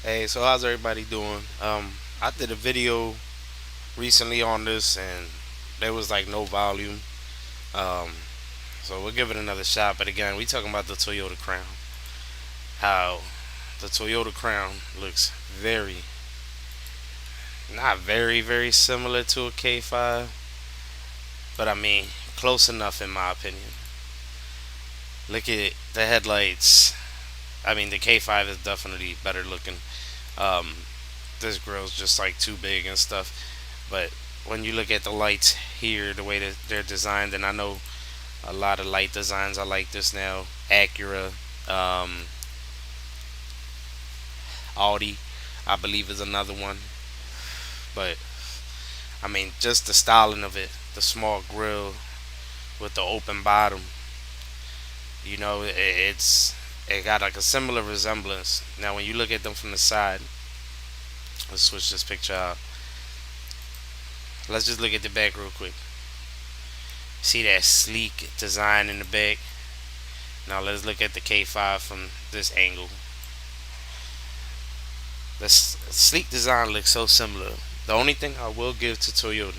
Hey, so how's everybody doing? I did a video recently on this, and there was like no volume. Um, so we'll give it another shot. But again, we talking about the Toyota Crown. How the Toyota Crown looks not very similar to a K5, but I mean close enough in my opinion. Look at the headlights. I mean the K5 is definitely better looking. Um, this grill's just like too big and stuff. But when you look at the lights here, the way that they're designed, and I know a lot of light designs are like this now. Acura, um, Audi, I believe is another one. But I mean, just the styling of it, the small grill with the open bottom. It got like a similar resemblance. Now, when you look at them from the side, let's switch this picture out. Let's just look at the back real quick. See that sleek design in the back? Now let's look at the K5 from this angle. The sleek design looks so similar. The only thing I will give to Toyota,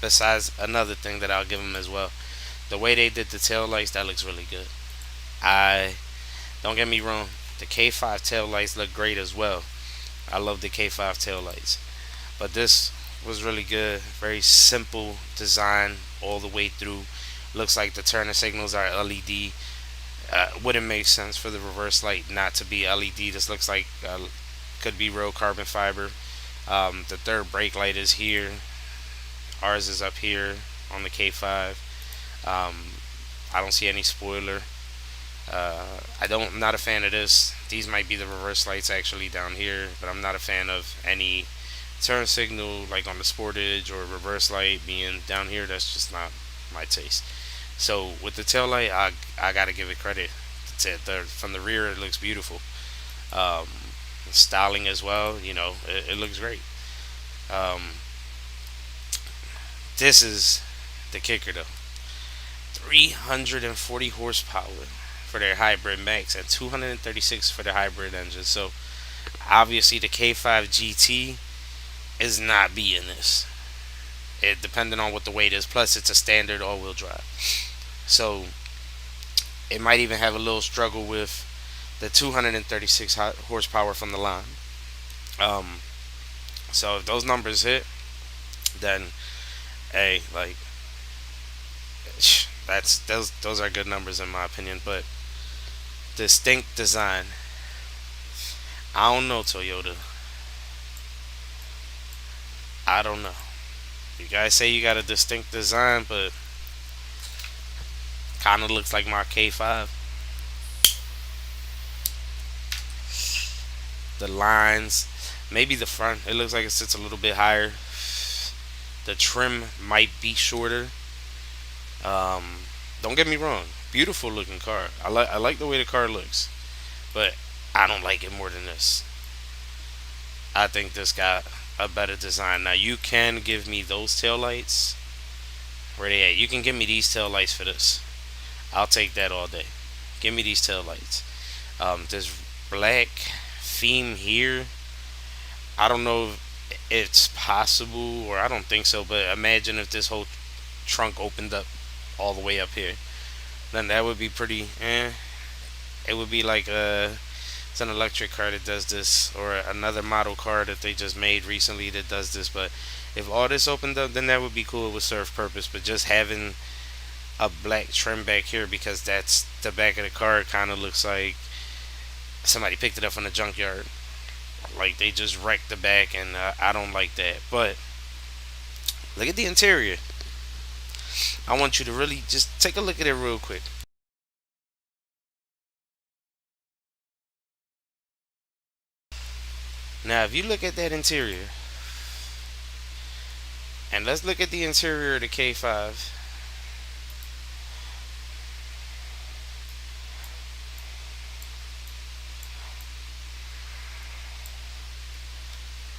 besides another thing that I'll give them as well, the way they did the tail lights, that looks really good. I Don't get me wrong, the K5 tail lights look great as well. I love the K5 tail lights, but this was really good. Very simple design all the way through. Looks like the turner signals are LED. Wouldn't make sense for the reverse light not to be LED. This looks like could be real carbon fiber. The third brake light is here. Ours is up here on the K5. I don't see any spoiler. I'm not a fan of this. These might be the reverse lights actually down here, but I'm not a fan of any turn signal like on the Sportage or reverse light being down here. That's just not my taste. So with the tail light, I gotta give it credit. From the rear, it looks beautiful. Um, Styling as well, it looks great. Um, this is the kicker though. 340 horsepower for their hybrid max and 236 for the hybrid engine. So obviously the K5 GT is not beating this. It depending on what the weight is. Plus it's a standard all-wheel drive. So it might even have a little struggle with the 236 horsepower from the line. Um, so if those numbers hit, then hey, like those are good numbers in my opinion. But distinct design, I don't know Toyota. I don't know. You guys say you got a distinct design, but kind of looks like my K5. The lines, maybe the front, it looks like it sits a little bit higher. The trim might be shorter. Um, don't get me wrong, beautiful looking car. I like the way the car looks, but I don't like it more than this. I think this got a better design. Now you can give me those tail lights. Where they at? You can give me these tail lights for this. I'll take that all day. Give me these tail lights. This black theme here. I don't know if it's possible, or I don't think so. But imagine if this whole trunk opened up all the way up here. Then that would be pretty. It would be like it's an electric car that does this, or another model car that they just made recently that does this. But if all this opened up, then that would be cool. It would serve purpose. But just having a black trim back here, because that's the back of the car, kind of looks like somebody picked it up from the junkyard. Like they just wrecked the back, and I don't like that. But look at the interior. I want you to really just take a look at it real quick. Now, if you look at that interior, and let's look at the interior of the K5.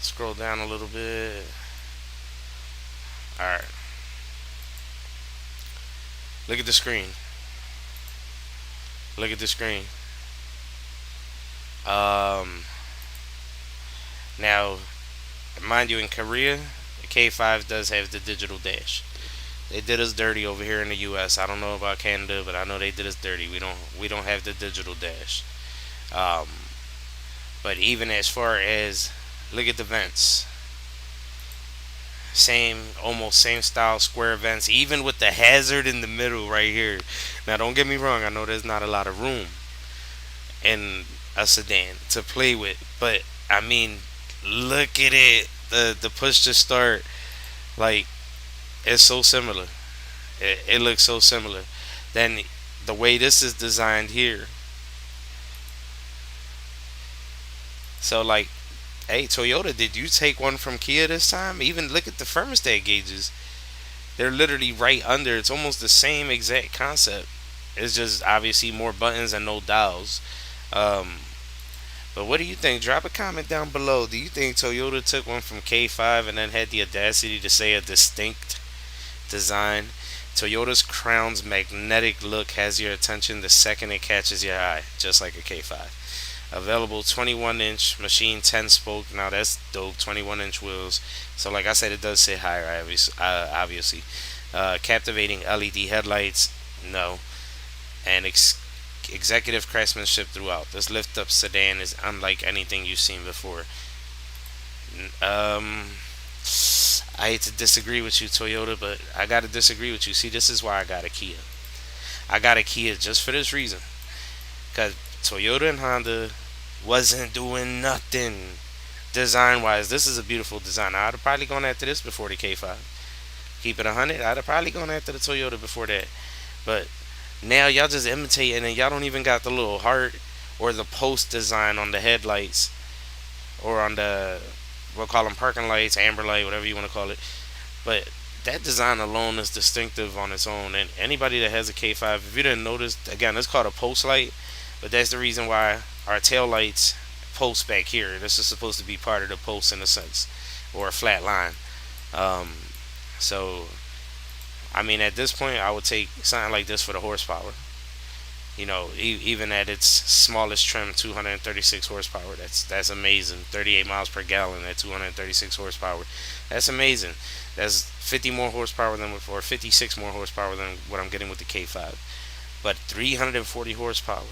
Scroll down a little bit. All right, look at the screen. Look at the screen. Um, Now, mind you, in Korea, the K5 does have the digital dash. They did us dirty over here in the U.S. I don't know about Canada, but I know they did us dirty. We don't have the digital dash. Um, but even as far as, look at the vents, same, almost same style square vents, even with the hazard in the middle right here. Now, don't get me wrong. I know there's not a lot of room in a sedan to play with, but I mean, look at it. The push to start, like, it's so similar. It looks so similar. Then the way this is designed here. So like, hey Toyota, did you take one from Kia this time? Even look at the thermostat gauges. They're literally right under. It's almost the same exact concept. It's just obviously more buttons and no dials. Um, but what do you think? Drop a comment down below. Do you think Toyota took one from K5 and then had the audacity to say a distinct design? Toyota's Crown's magnetic look has your attention the second it catches your eye, just like a K5. Available 21-inch machine 10 spoke. Now that's dope. 21-inch wheels. So like I said, it does sit higher, obviously. Captivating LED headlights. No. And executive craftsmanship throughout. This lift-up sedan is unlike anything you've seen before. Um, I hate to disagree with you, Toyota, but I gotta disagree with you. See, this is why I got a Kia. I got a Kia just for this reason. Because Toyota and Honda wasn't doing nothing design wise. This is a beautiful design. I'd have probably gone after this before the K5. Keep it 100, I'd have probably gone after the Toyota before that. But now y'all just imitating, and y'all don't even got the little heart or the post design on the headlights or on the, we'll call them parking lights, amber light, whatever you want to call it. But that design alone is distinctive on its own. And anybody that has a K5, if you didn't notice, again, it's called a post light, but that's the reason why our tail lights post back here. This is supposed to be part of the post in a sense, or a flat line. Um, so, I mean, at this point, I would take something like this for the horsepower. You know, even at its smallest trim, 236 horsepower. That's amazing. 38 miles per gallon at 236 horsepower. That's amazing. That's 50 more horsepower than, or 56 more horsepower than what I'm getting with the K5. But 340 horsepower.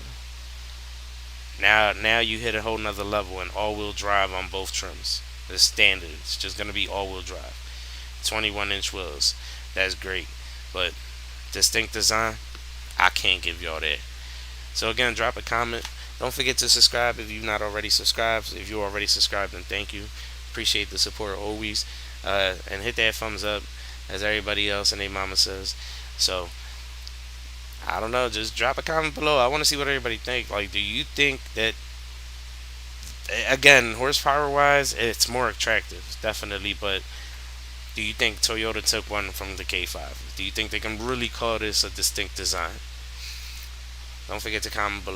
Now you hit a whole nother level, and all-wheel drive on both trims. The standard. It's just gonna be all-wheel drive. 21-inch wheels. That's great. But distinct design, I can't give y'all that. So again, drop a comment. Don't forget to subscribe if you've not already subscribed. If you're already subscribed, then thank you. Appreciate the support always. And hit that thumbs up, as everybody else and their mama says. So, I don't know. Just drop a comment below. I want to see what everybody think. Like, do you think that, again, horsepower wise, it's more attractive, definitely. But do you think Toyota took one from the K5? Do you think they can really call this a distinct design? Don't forget to comment below.